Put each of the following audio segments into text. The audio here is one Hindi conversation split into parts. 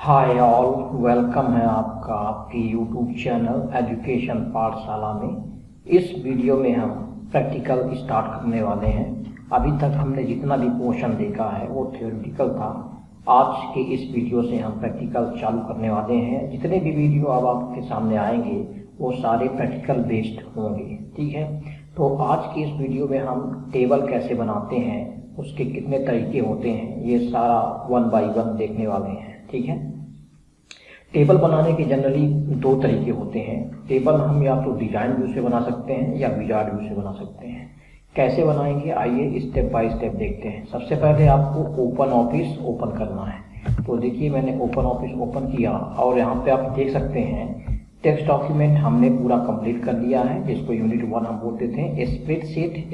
हाय ऑल, वेलकम है आपका आपकी यूट्यूब चैनल एजुकेशन पाठशाला में। इस वीडियो में हम प्रैक्टिकल स्टार्ट करने वाले हैं। अभी तक हमने जितना भी पोर्शन देखा है वो थ्योरेटिकल था। आज के इस वीडियो से हम प्रैक्टिकल चालू करने वाले हैं। जितने भी वीडियो अब आपके सामने आएंगे वो सारे प्रैक्टिकल बेस्ड होंगे, ठीक है। तो आज की इस वीडियो में हम टेबल कैसे बनाते हैं, उसके कितने तरीके होते हैं, ये सारा 1 बाय 1 देखने वाले हैं, ठीक है। टेबल बनाने के जनरली 2 तरीके होते हैं। टेबल हम या तो डिजाइन व्यू से बना सकते हैं या विजार्ड व्यू से बना सकते हैं। कैसे बनाएंगे, आइए स्टेप बाय स्टेप देखते हैं। सबसे पहले आपको ओपन ऑफिस ओपन करना है। तो देखिए मैंने ओपन ऑफिस ओपन किया और यहाँ पे आप देख सकते हैं टेक्स्ट डॉक्यूमेंट हमने पूरा कंप्लीट कर लिया है, जिसको यूनिट 1 हम बोलते थे।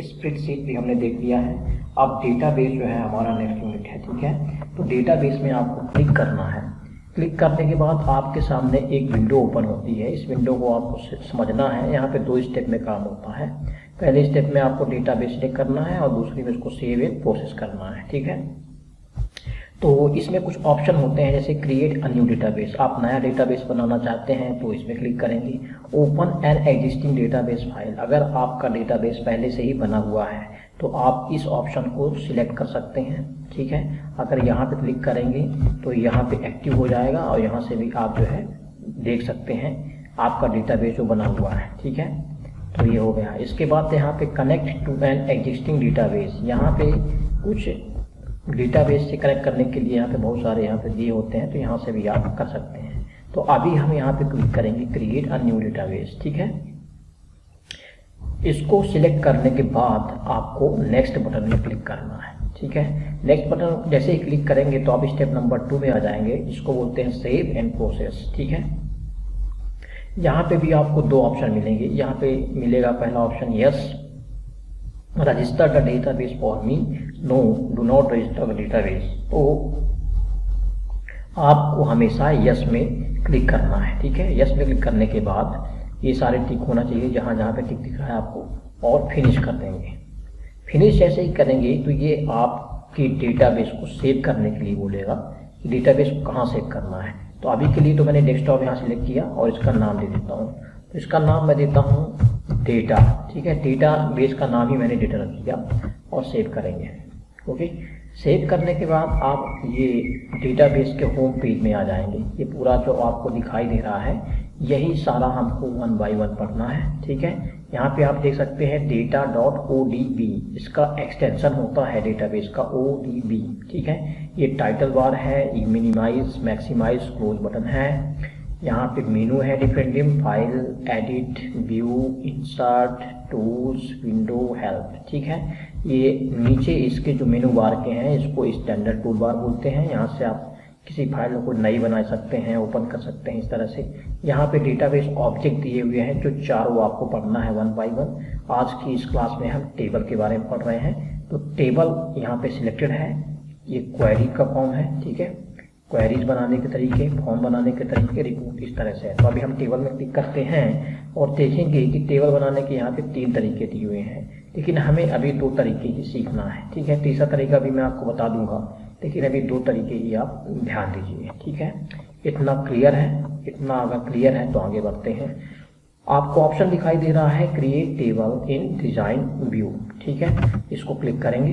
स्प्रेडशीट भी हमने देख लिया है। अब डेटाबेस जो है हमारा नेक्स्ट यूनिट है, ठीक है। तो डेटाबेस में आपको क्लिक करना है। क्लिक करने के बाद आपके सामने एक विंडो ओपन होती है। इस विंडो को आपको समझना है। यहाँ पे 2 स्टेप में काम होता है। पहले स्टेप में आपको डेटाबेस सिलेक्ट करना है और दूसरी में इसको सेव एंड प्रोसेस करना है, ठीक है। तो इसमें कुछ ऑप्शन होते हैं, जैसे क्रिएट अ न्यू डेटाबेस। आप नया डेटाबेस बनाना चाहते हैं तो इसमें क्लिक करेंगे। Open N existing database file, अगर आपका डेटाबेस पहले से ही बना हुआ है तो आप इस ऑप्शन को सिलेक्ट कर सकते हैं, ठीक है। अगर यहाँ पे क्लिक करेंगे तो यहाँ पे एक्टिव हो जाएगा और यहाँ से भी आप जो है देख सकते हैं आपका डेटाबेस जो बना हुआ है, ठीक है। तो ये हो गया। इसके बाद यहाँ पे connect to an existing database, यहाँ पे कुछ डेटाबेस से कनेक्ट करने के लिए यहाँ पे बहुत सारे यहाँ पे दिए होते हैं, तो यहाँ से भी आप कर सकते हैं। तो अभी हम यहाँ पे क्लिक करेंगे क्रिएट अ न्यू डेटाबेस, ठीक है। इसको सिलेक्ट करने के बाद आपको नेक्स्ट बटन में क्लिक करना है, ठीक है। नेक्स्ट बटन जैसे ही क्लिक करेंगे तो आप स्टेप नंबर 2 में आ जाएंगे, जिसको बोलते हैं सेव एंड प्रोसेस, ठीक है। यहाँ पे भी आपको 2 ऑप्शन मिलेंगे। यहाँ पे मिलेगा पहला option yes, register the database for me, no do not register the database. तो आपको हमेशा यस में क्लिक करना है, ठीक है। यस में क्लिक करने के बाद ये सारे टिक होना चाहिए जहाँ जहाँ पे टिक दिख रहा है आपको, और फिनिश कर देंगे। फिनिश जैसे ही करेंगे तो ये आपकी डेटाबेस को सेव करने के लिए बोलेगा कि डेटाबेस को कहाँ सेव करना है। तो अभी के लिए तो मैंने डेस्कटॉप यहाँ सिलेक्ट किया और इसका नाम दे देता हूँ। तो इसका नाम मैं देता हूँ डेटा, ठीक है। डेटाबेस का नाम ही मैंने डेटा रख दिया और सेव करेंगे, ओके। सेव करने के बाद आप ये डेटाबेस के होम पेज में आ जाएंगे। ये पूरा जो आपको दिखाई दे रहा है यही सारा हमको 1 बाय 1 पढ़ना है, ठीक है। यहाँ पे आप देख सकते हैं data.odb, इसका एक्सटेंशन होता है डेटाबेस का odb, ठीक है। ये टाइटल बार है, ये मिनिमाइज मैक्सिमाइज क्लोज बटन है। यहाँ पे मेनू है different, file, edit, view, insert, tools, window, help, ठीक है। ये नीचे इसके जो मेनू बार के हैं इसको स्टैंडर्ड टूल बार बोलते हैं। यहाँ से आप किसी फाइल को नई बना सकते हैं, ओपन कर सकते हैं इस तरह से। यहाँ पे डेटाबेस ऑब्जेक्ट दिए हुए हैं जो 4 वो आपको पढ़ना है 1 बाय 1। आज की इस क्लास में हम टेबल के बारे में पढ़ रहे हैं। तो टेबल यहाँ पे सिलेक्टेड है। ये क्वेरी का फॉर्म है, ठीक है। क्वेरीज बनाने के तरीके, फॉर्म बनाने के तरीके, रिपोर्ट इस तरह से है। तो अभी हम टेबल में क्लिक करते हैं और देखेंगे कि टेबल बनाने के यहाँ पे 3 तरीके दिए हुए हैं, लेकिन हमें अभी 2 तरीके ही सीखना है, ठीक है। तीसरा तरीका भी मैं आपको बता दूंगा, लेकिन अभी 2 तरीके ही आप ध्यान दीजिए, ठीक है। इतना क्लियर है? इतना अगर क्लियर है तो आगे बढ़ते हैं। आपको ऑप्शन दिखाई दे रहा है क्रिएट टेबल इन डिजाइन व्यू, ठीक है। इसको क्लिक करेंगे।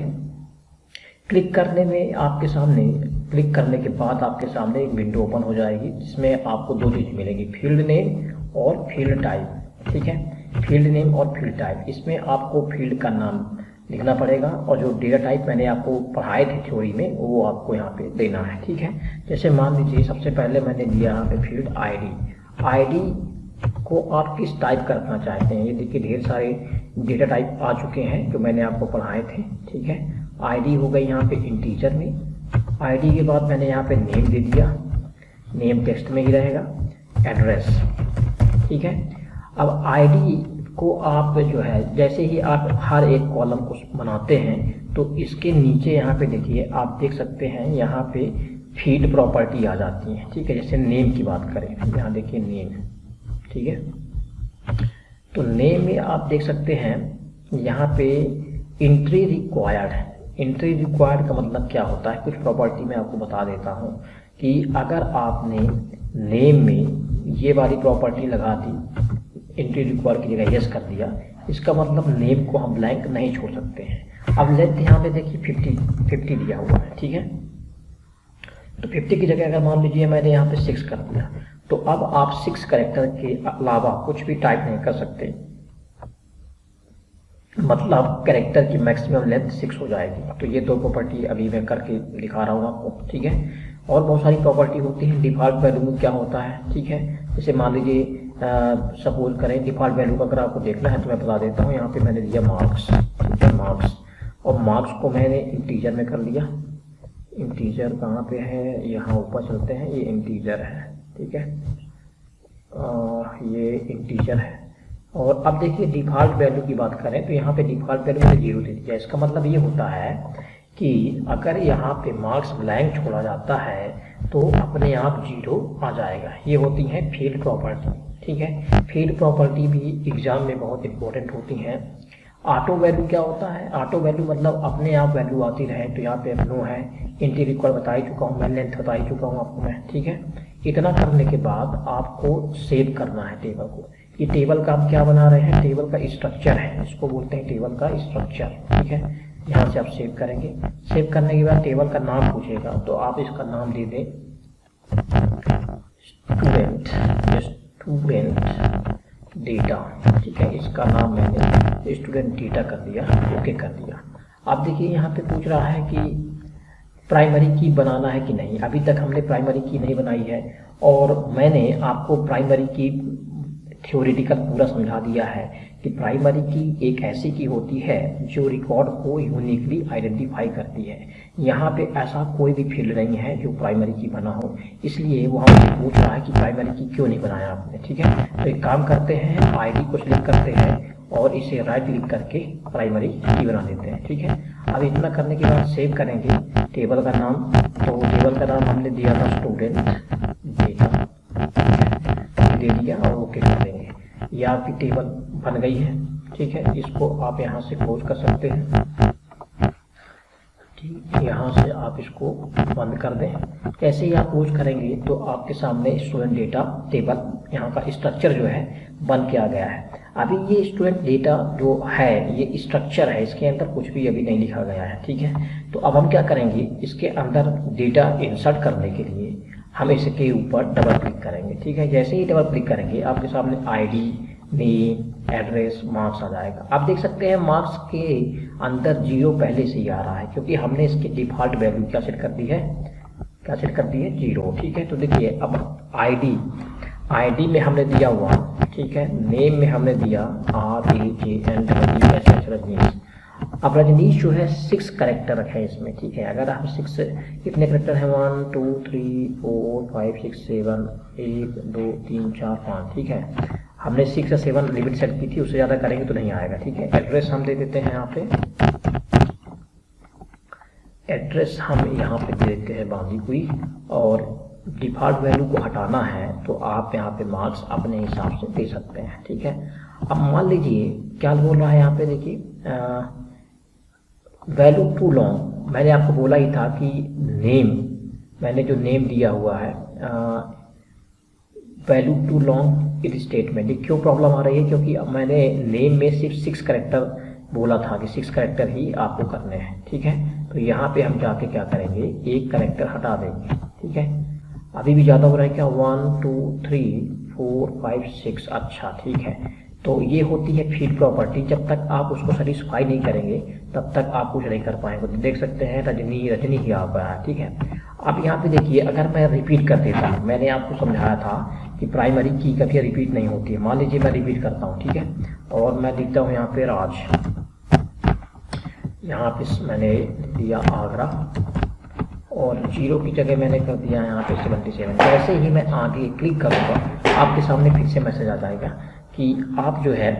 क्लिक करने में आपके सामने, क्लिक करने के बाद आपके सामने एक विंडो ओपन हो जाएगी, जिसमें आपको 2 चीज़ मिलेगी, फील्ड नेम और फील्ड टाइप, ठीक है। फील्ड नेम और फील्ड टाइप, इसमें आपको फील्ड का नाम लिखना पड़ेगा और जो डेटा टाइप मैंने आपको पढ़ाए थे थ्योरी में वो आपको यहाँ पे देना है, ठीक है। जैसे मान लीजिए सबसे पहले मैंने दिया यहाँ पे फील्ड आईडी को आप किस टाइप का रखना चाहते हैं। ये देखिए ढेर सारे डेटा टाइप आ चुके हैं जो मैंने आपको पढ़ाए थे, ठीक है। आईडी हो गई यहाँ पे इंटीजर में। आईडी के बाद मैंने यहाँ पे नेम दे दिया, नेम टेक्स्ट में ही रहेगा, एड्रेस, ठीक है। अब आईडी को आप जो है जैसे ही आप हर एक कॉलम को बनाते हैं तो इसके नीचे यहाँ पे देखिए आप देख सकते हैं यहाँ पे फील्ड प्रॉपर्टी आ जाती है, ठीक है। जैसे नेम की बात करें, यहाँ देखिए नेम, ठीक है। तो नेम में आप देख सकते हैं यहाँ पे एंट्री रिक्वायर्ड है। एंट्री रिक्वायर्ड का मतलब क्या होता है, कुछ प्रॉपर्टी मैं आपको बता देता हूँ कि अगर आपने नेम में ये वाली प्रॉपर्टी लगा दी, एंट्री रिक्वायर की जगह यस कर दिया, इसका मतलब नेम को हम ब्लैंक नहीं छोड़ सकते हैं। अब लेंथ यहाँ पे देखिए 50 दिया हुआ है, ठीक है। तो 50 की जगह अगर मान लीजिए मैंने यहाँ पे 6 कर दिया, तो अब आप 6 कैरेक्टर के अलावा कुछ भी टाइप नहीं कर सकते, मतलब कैरेक्टर की मैक्सिमम लेंथ 6 हो जाएगी। तो ये दो प्रॉपर्टी अभी मैं करके दिखा रहा हूँ आपको, ठीक है। और बहुत सारी प्रॉपर्टी होती है। डिफ़ॉल्ट वैल्यू में क्या होता है, ठीक है। जैसे मान लीजिए सपोज करें डिफ़ॉल्ट वैल्यू का अगर आपको देखना है तो मैं बता देता हूँ। यहाँ पे मैंने दिया मार्क्स, ठीक है, मार्क्स, और मार्क्स को मैंने इंटीजर में कर लिया। इंटीजर कहाँ पे है, यहाँ ऊपर चलते हैं, ये इंटीजर है, ठीक है, ये इंटीजर है। और अब देखिए डिफ़ॉल्ट वैल्यू की बात करें तो यहाँ पे डिफ़ॉल्ट वैल्यू में 0 दे दिया। इसका मतलब ये होता है कि अगर यहाँ पे मार्क्स ब्लैंक छोड़ा जाता है तो अपने आप 0 आ जाएगा। ये होती है फील्ड प्रॉपर्टी, ठीक है। फील्ड प्रॉपर्टी भी एग्जाम में बहुत इंपॉर्टेंट होती हैं। ऑटो वैल्यू क्या होता है, ऑटो वैल्यू मतलब अपने आप वैल्यू आती रहे। तो यहाँ पे नो है, एंट्री रिक्वायर बता ही चुका हूँ मैं, लेंथ बता ही चुका हूँ आपको मैं, ठीक है। इतना करने के बाद आपको सेव करना है टेबल को। ये टेबल का आप क्या बना रहे हैं, टेबल का स्ट्रक्चर है, इसको बोलते हैं टेबल का स्ट्रक्चर, ठीक है। यहाँ से आप सेव करेंगे। सेव करने के बाद टेबल का नाम पूछेगा, तो आप इसका नाम दे दें स्टूडेंट डेटा, ठीक है। इसका नाम मैंने स्टूडेंट डेटा कर दिया, ओके कर दिया। अब देखिए यहाँ पे पूछ रहा है कि प्राइमरी की बनाना है कि नहीं। अभी तक हमने प्राइमरी की नहीं बनाई है, और मैंने आपको प्राइमरी की थ्योरेटिकल पूरा समझा दिया है कि प्राइमरी की एक ऐसी की होती है जो रिकॉर्ड को यूनिकली आइडेंटिफाई करती है। यहाँ पे ऐसा कोई भी फील्ड नहीं है जो प्राइमरी की बना हो, इसलिए वो हमसे पूछ रहा है कि प्राइमरी की क्यों नहीं बनाया आपने, ठीक है। तो एक काम करते हैं, आईडी को सिलेक्ट करते हैं और इसे राइट क्लिक करके प्राइमरी की बना देते हैं, ठीक है। अब इतना करने के बाद सेव करेंगे टेबल का नाम। तो टेबल का नाम हमने दिया था स्टूडेंट डेटा, दे दिया और ओके कर देंगे। ये आपकी टेबल बन गई है, ठीक है। इसको आप यहाँ से क्लोज कर सकते हैं, ठीक, यहाँ से आप इसको बंद कर दें। ऐसे ही आप क्लोज करेंगे तो आपके सामने स्टूडेंट डेटा टेबल, यहाँ का स्ट्रक्चर जो है बन के आ गया है। अभी ये स्टूडेंट डेटा जो है ये स्ट्रक्चर है, इसके अंदर कुछ भी अभी नहीं लिखा गया है, ठीक है। तो अब हम क्या करेंगे, इसके अंदर डेटा इंसर्ट करने के लिए हम इसके ऊपर डबल क्लिक करेंगे, ठीक है। जैसे ही डबल क्लिक करेंगे आपके सामने आईडी, नेम, एड्रेस, मार्क्स आ जाएगा। आप देख सकते हैं मार्क्स के अंदर 0 पहले से ही आ रहा है, क्योंकि हमने इसकी डिफ़ॉल्ट वैल्यू क्या सेट कर दी है, 0, ठीक है। तो देखिए अब आईडी में हमने दिया 1, ठीक है। नेम में हमने दिया RAJN रजनीश। अब रजनीश जो है 6 कैरेक्टर रखे इसमें, ठीक है। अगर हम 6 कितने कैरेक्टर हैं, 1 2 3 4 5 6 7 1 2 3 4 5, ठीक है। हमने 6 या 7 लिमिट सेट की थी, उससे ज़्यादा करेंगे तो नहीं आएगा, ठीक है। एड्रेस हम दे देते हैं यहाँ पे, एड्रेस हम यहाँ पे दे देते हैं बांदीकुई। और डिफ़ॉल्ट वैल्यू को हटाना है तो आप यहाँ पे मार्क्स अपने हिसाब से दे सकते हैं, ठीक है। अब मान लीजिए क्या बोल रहा है यहाँ पे, देखिए वैल्यू टू लॉन्ग। मैंने आपको बोला ही था कि नेम, मैंने जो नेम दिया हुआ है वैल्यू टू लॉन्ग इस स्टेटमेंट, क्यों प्रॉब्लम आ रही है, क्योंकि मैंने नेम में सिर्फ 6 कैरेक्टर बोला था कि 6 कैरेक्टर ही आपको करने हैं, ठीक है। तो यहाँ पे हम जाके क्या करेंगे, एक कैरेक्टर हटा देंगे, ठीक है। अभी भी ज़्यादा हो रहा है क्या, 1 2 3 4 5 6, अच्छा ठीक है। तो ये होती है फील्ड प्रॉपर्टी। जब तक आप उसको सेटिस्फाई नहीं करेंगे तब तक आप कुछ नहीं कर पाएंगे। तो देख सकते हैं रजनी ही आ गया है, ठीक है। अब यहाँ पे देखिए अगर मैं रिपीट कर देता, मैंने आपको समझाया था कि प्राइमरी की कभी रिपीट नहीं होती है। मान लीजिए मैं रिपीट करता हूँ, ठीक है, और मैं लिखता हूँ यहाँ पे राज, यहाँ पे मैंने दिया आगरा, और 0 की जगह मैंने कर दिया यहाँ पे 77। जैसे ही मैं आगे क्लिक करूँगा आपके सामने फिर से मैसेज आ जाएगा कि आप जो है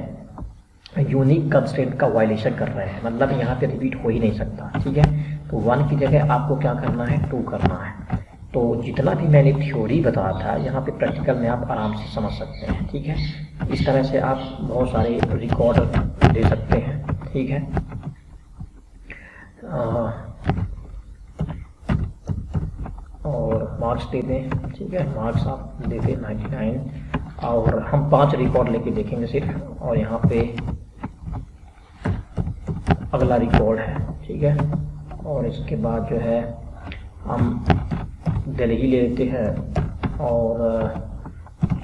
यूनिक कंस्ट्रेंट का वायलेशन कर रहे हैं, मतलब यहाँ पे रिपीट हो ही नहीं सकता, ठीक है। तो 1 की जगह आपको क्या करना है, 2 करना है। तो जितना भी मैंने थ्योरी बताया था यहाँ पे प्रैक्टिकल में आप आराम से समझ सकते हैं, ठीक है। इस तरह से आप बहुत सारे रिकॉर्ड दे सकते हैं, ठीक है। और मार्क्स दे दें, ठीक है, मार्क्स आप दे दें 99 और हम 5 रिकॉर्ड लेके देखेंगे सिर्फ। और यहाँ पे अगला रिकॉर्ड है, ठीक है, और इसके बाद जो है हम दिल्ली ले लेते हैं और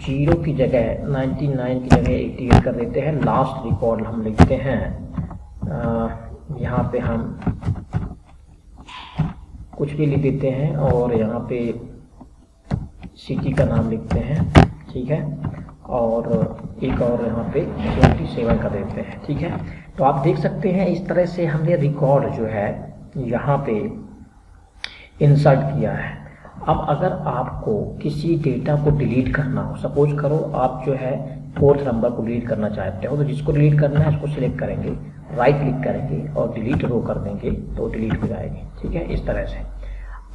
0 की जगह 99 की जगह 88 कर देते हैं। लास्ट रिकॉर्ड हम लिखते हैं, यहाँ पे हम कुछ भी लिख देते हैं और यहाँ पे सिटी का नाम लिखते हैं, ठीक है, और एक और यहाँ पे 27 कर देते हैं, ठीक है। तो आप देख सकते हैं इस तरह से हमने रिकॉर्ड जो है यहाँ पे इंसर्ट किया है। अब अगर आपको किसी डेटा को डिलीट करना हो, सपोज करो आप जो है 4th नंबर को डिलीट करना चाहते हो, तो जिसको डिलीट करना है उसको सिलेक्ट करेंगे, राइट क्लिक करेंगे और डिलीट रो कर देंगे तो डिलीट हो जाएगी, ठीक है, इस तरह से।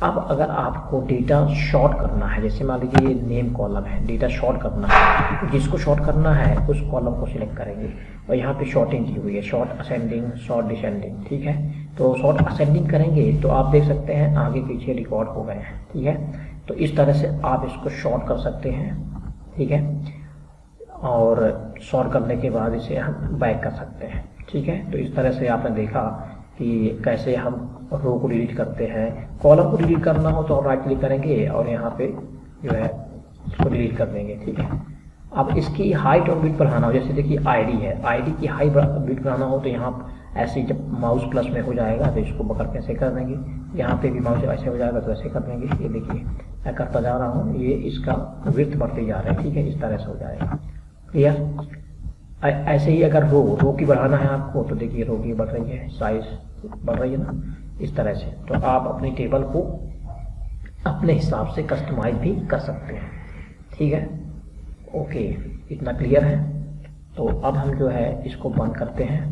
अब अगर आपको डेटा शॉर्ट करना है, जैसे मान लीजिए ये नेम कॉलम है, डेटा शॉर्ट करना है, तो जिसको शॉर्ट करना है उस कॉलम को सिलेक्ट करेंगे और यहाँ पे शॉर्टिंग की हुई है, शॉर्ट असेंडिंग, शॉर्ट डिसेंडिंग, ठीक है। तो शॉर्ट असेंडिंग करेंगे तो आप देख सकते हैं आगे पीछे रिकॉर्ड हो गए हैं, ठीक है। तो इस तरह से आप इसको शॉर्ट कर सकते हैं, ठीक है, और शॉर्ट करने के बाद इसे हम बैक कर सकते हैं, ठीक है। तो इस तरह से आपने देखा कि कैसे हम रो को डिलीट करते हैं। कॉलम को डिलीट करना हो तो आप राइट क्लिक करेंगे और यहाँ पे जो है इसको डिलीट कर देंगे, ठीक है। अब इसकी हाइट और विड्थ बढ़ाना हो, जैसे देखिए आईडी है, आईडी की हाइट विड्थ बढ़ाना हो तो यहाँ ऐसे ही जब माउस प्लस में हो जाएगा तो इसको पकड़ के ऐसे कर देंगे, यहाँ पे भी माउस ऐसे हो जाएगा तो ऐसे कर देंगे। ये देखिए मैं करता जा रहा हूँ, ये इसका विड्थ बढ़ते जा रहा है, ठीक है, इस तरह से हो जाएगा, क्लियर। ऐसे ही अगर रो की बढ़ाना है आपको तो देखिए रो की बढ़ रही है, साइज बढ़ रही है ना, इस तरह से। तो आप अपनी टेबल को अपने हिसाब से कस्टमाइज भी कर सकते हैं, ठीक है। ओके, इतना क्लियर है। तो अब हम जो है इसको बंद करते हैं।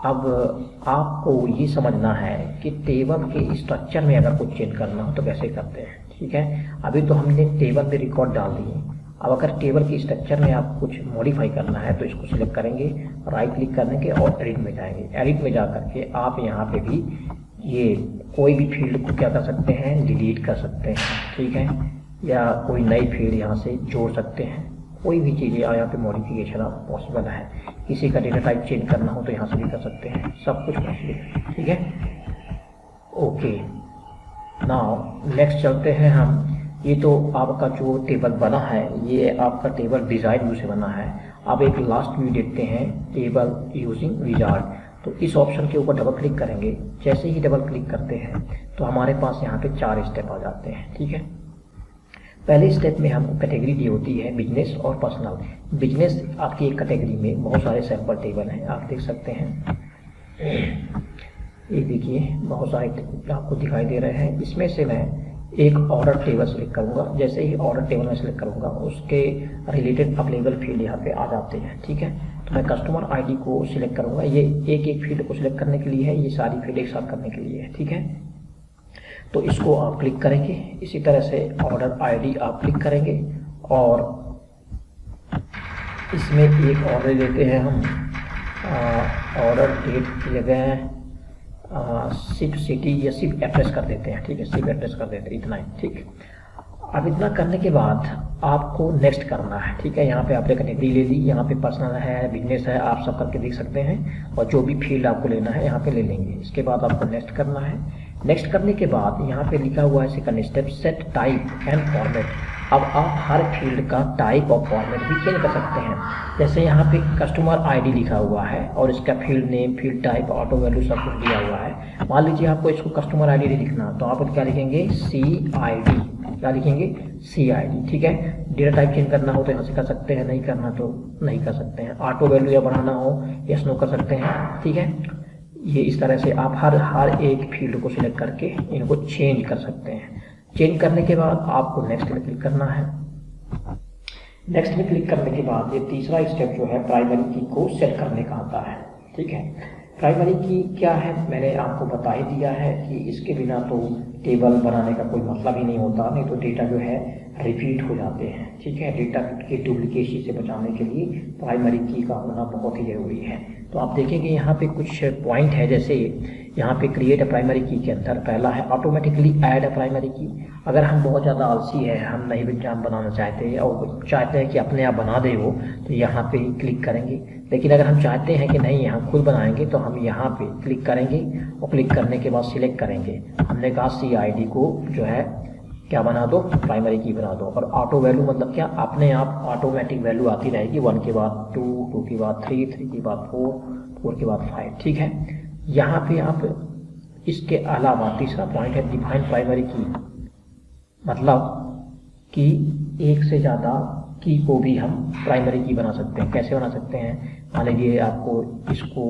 अब आपको ये समझना है कि टेबल के स्ट्रक्चर में अगर कुछ चेंज करना हो तो कैसे करते हैं, ठीक है। अभी तो हमने टेबल में रिकॉर्ड डाल दिए, अब अगर टेबल के स्ट्रक्चर में आप कुछ मॉडिफाई करना है तो इसको सिलेक्ट करेंगे, राइट क्लिक करने के और एडिट में जाएंगे। एडिट में जा करके आप यहाँ पे भी ये कोई भी फील्ड को क्या कर सकते हैं, डिलीट कर सकते हैं, ठीक है, या कोई नई फील्ड यहाँ से जोड़ सकते हैं, कोई भी चीज़ें यहाँ पे मॉडिफिकेशन आप पॉसिबल है। किसी का डेटा टाइप चेंज करना हो तो यहाँ से भी कर सकते हैं, सब कुछ पॉसिबल है, ठीक है। ओके, नाउ नेक्स्ट चलते हैं हम। ये तो आपका जो टेबल बना है ये आपका टेबल डिज़ाइन व्यू से बना है। अब एक लास्ट व्यू देखते हैं, टेबल यूजिंग विजार्ड। तो इस ऑप्शन के ऊपर डबल क्लिक करेंगे, जैसे ही डबल क्लिक करते हैं तो हमारे पास यहाँ पे 4 स्टेप आ जाते हैं, ठीक है। पहले स्टेप में हमको कैटेगरी दी होती है बिजनेस और पर्सनल। बिजनेस आपकी एक कैटेगरी में बहुत सारे सैंपल टेबल हैं, आप देख सकते हैं, ये देखिए बहुत सारे आपको दिखाई दे रहे हैं। इसमें से मैं एक ऑर्डर टेबल सेलेक्ट करूंगा, जैसे ही ऑर्डर टेबल में सेलेक्ट करूंगा उसके रिलेटेड अवेलेबल फील्ड यहाँ पे आ जाते हैं, ठीक है। तो मैं कस्टमर आईडी को सिलेक्ट करूंगा, ये एक फील्ड को सिलेक्ट करने के लिए है, ये सारी फील्ड एक साथ करने के लिए है, ठीक है। तो इसको आप क्लिक करेंगे, इसी तरह से ऑर्डर आईडी आप क्लिक करेंगे और इसमें एक ऑर्डर लेते हैं हम, ऑर्डर डेट की जगह सिप सिटी या सिप एड्रेस कर देते हैं, ठीक है, सिप एड्रेस कर देते हैं, इतना ही, ठीक। अब इतना करने के बाद आपको नेक्स्ट करना है, ठीक है। यहाँ पे आपने कैटेगरी ले ली, यहाँ पे पर्सनल है, बिजनेस है, आप सब करके देख सकते हैं, और जो भी फील्ड आपको लेना है यहाँ पे ले लेंगे। इसके बाद आपको नेक्स्ट करना है। नेक्स्ट करने के बाद यहाँ पे लिखा हुआ है second step, set type and format. अब आप हर फील्ड का टाइप और फॉर्मेट भी चेंज कर सकते हैं। जैसे यहाँ पे कस्टमर आईडी लिखा हुआ है और इसका field name, field type, auto value सब कुछ दिया हुआ है। मान लीजिए आपको इसको कस्टमर आईडी नहीं लिखना, तो आप क्या लिखेंगे, CID, क्या लिखेंगे, CID, ठीक है। डेटा टाइप चेंज करना हो तो यहाँ से कर सकते हैं, नहीं करना तो नहीं कर सकते हैं। ऑटो वैल्यू या बढ़ाना हो यस नो कर सकते हैं, ठीक है। ये इस तरह से आप हर एक फील्ड को सिलेक्ट करके इनको चेंज कर सकते हैं। चेंज करने के बाद आपको नेक्स्ट में क्लिक करना है। नेक्स्ट में क्लिक करने के बाद ये तीसरा स्टेप जो है प्राइमरी की को सेट करने का आता है, ठीक है। प्राइमरी की क्या है, मैंने आपको बता ही दिया है कि इसके बिना तो टेबल बनाने का कोई मतलब ही नहीं होता, नहीं तो डेटा जो है रिपीट हो जाते हैं, ठीक है। डेटा के डुप्लीकेसी से बचाने के लिए प्राइमरी की का होना बहुत ही ज़रूरी है। तो आप देखेंगे यहाँ पे कुछ पॉइंट है, जैसे यहाँ पे क्रिएट अ प्राइमरी की के अंदर पहला है ऑटोमेटिकली ऐड अ प्राइमरी की। अगर हम बहुत ज़्यादा आलसी है, हम नहीं एग्जाम बनाना चाहते और चाहते हैं कि अपने आप बना दे वो, तो यहाँ पे क्लिक करेंगे। लेकिन अगर हम चाहते हैं कि नहीं हम खुद बनाएंगे, तो हम यहाँ पे क्लिक करेंगे और क्लिक करने के बाद सिलेक्ट करेंगे। हमने कहा CID को जो है क्या बना दो, प्राइमरी की बना दो। और ऑटो वैल्यू मतलब क्या, अपने आप ऑटोमेटिक वैल्यू आती रहेगी, 1 के बाद 2, 2 के बाद 3, 3 के बाद 4, 4 के बाद 5। ठीक है, यहाँ पे आप इसके अलावा तीसरा पॉइंट है डिफाइन प्राइमरी की, मतलब कि एक से ज़्यादा की को भी हम प्राइमरी की बना सकते हैं। कैसे बना सकते हैं, मान लीजिए आपको इसको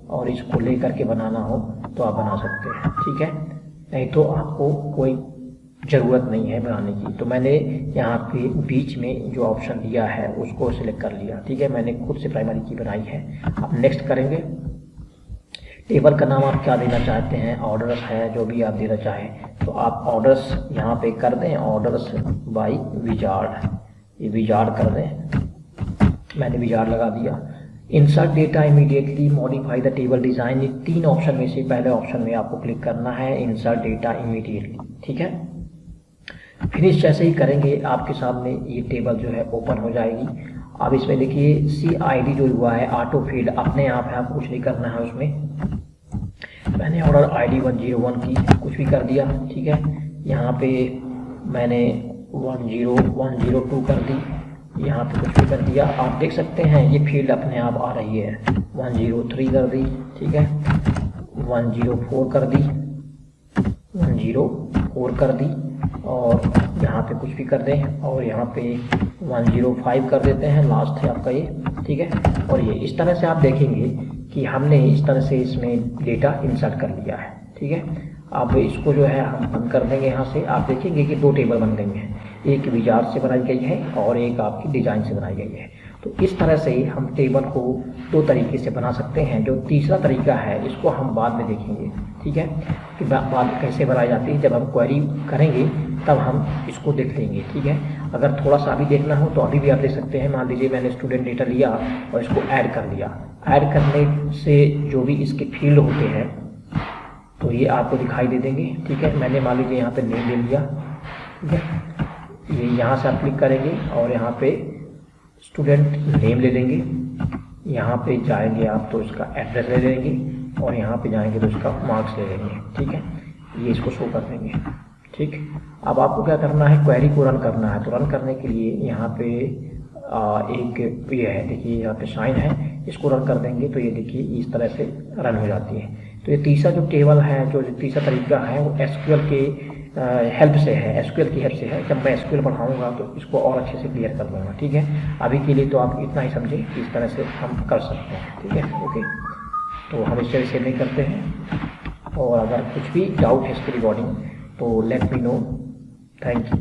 और इसको लेकर के बनाना हो तो आप बना सकते हैं। ठीक है, नहीं तो आपको कोई ज़रूरत नहीं है बनाने की। तो मैंने यहाँ पे बीच में जो ऑप्शन दिया है उसको सिलेक्ट कर लिया। ठीक है, मैंने खुद से प्राइमरी की बनाई है। अब नेक्स्ट करेंगे। टेबल का नाम आप क्या देना चाहते हैं, ऑर्डर्स है, जो भी आप देना चाहें तो आप ऑर्डर्स यहाँ पे कर दें, ऑर्डर्स बाय विजार्ड, ये विजार्ड कर दें। मैंने विजार्ड लगा दिया। Insert data immediately, modify the table design, ये 3 ऑप्शन में से पहले ऑप्शन में आपको क्लिक करना है, इंसर्ट डेटा इमीडिएटली। ठीक है, फिनिश जैसे ही करेंगे आपके सामने ये टेबल जो है ओपन हो जाएगी। अब इसमें देखिए CID जो हुआ है ऑटो फील्ड अपने आप है, आपको कुछ नहीं करना है उसमें। मैंने ऑर्डर ID 101 की कुछ भी कर दिया। ठीक है, यहाँ पे मैंने 10102 कर दी, यहाँ पे कुछ भी कर दिया। आप देख सकते हैं ये फील्ड अपने आप आ रही है। 103 कर दी। ठीक है, 104 कर दी, 104 कर दी, और यहाँ पे कुछ भी कर दें, और यहाँ पे 105 कर देते हैं, लास्ट है आपका ये। ठीक है, और ये इस तरह से आप देखेंगे कि हमने इस तरह से इसमें डेटा इंसर्ट कर लिया है। ठीक है, अब इसको जो है हम बंद कर देंगे यहाँ से। आप देखेंगे कि 2 टेबल बन गई हैं, एक विजार्ड से बनाई गई है और एक आपकी डिज़ाइन से बनाई गई है। तो इस तरह से हम टेबल को 2 तरीके से बना सकते हैं। जो तीसरा तरीका है इसको हम बाद में देखेंगे। ठीक है, कि बाद कैसे बनाई जाती है, जब हम क्वेरी करेंगे तब हम इसको देख लेंगे। ठीक है, अगर थोड़ा सा अभी देखना हो तो अभी भी आप देख सकते हैं। मान लीजिए मैंने स्टूडेंट डेटा लिया और इसको ऐड कर लिया। ऐड करने से जो भी इसके फील्ड होते हैं तो ये आपको दिखाई दे देंगे। ठीक है, मैंने मान लीजिए यहाँ पे नेम ले लिया। ठीक है, ये यहाँ से आप क्लिक करेंगे और यहाँ पे स्टूडेंट नेम ले लेंगे। यहाँ पे जाएंगे आप तो इसका एड्रेस ले लेंगे, और यहाँ पे जाएंगे तो इसका मार्क्स ले लेंगे। ठीक है, ये इसको शो कर देंगे। ठीक, अब आपको क्या करना है, क्वेरी को रन करना है। तो रन करने के लिए यहाँ पे एक ये है, देखिए यहाँ पे साइन है, इसको रन कर देंगे तो ये देखिए इस तरह से रन हो जाती है। तो ये तीसरा जो टेबल है, जो तीसरा तरीका है वो SQL के हेल्प से है, SQL की हेल्प से है। जब मैं SQL पढ़ाऊँगा तो इसको और अच्छे से क्लियर कर दूँगा। ठीक है, अभी के लिए तो आप इतना ही समझें कि इस तरह से हम कर सकते हैं। ठीक है, ओके, तो हम इस तरह से नहीं करते हैं। और अगर कुछ भी डाउट है इसके रिगार्डिंग तो let me know. Thank you.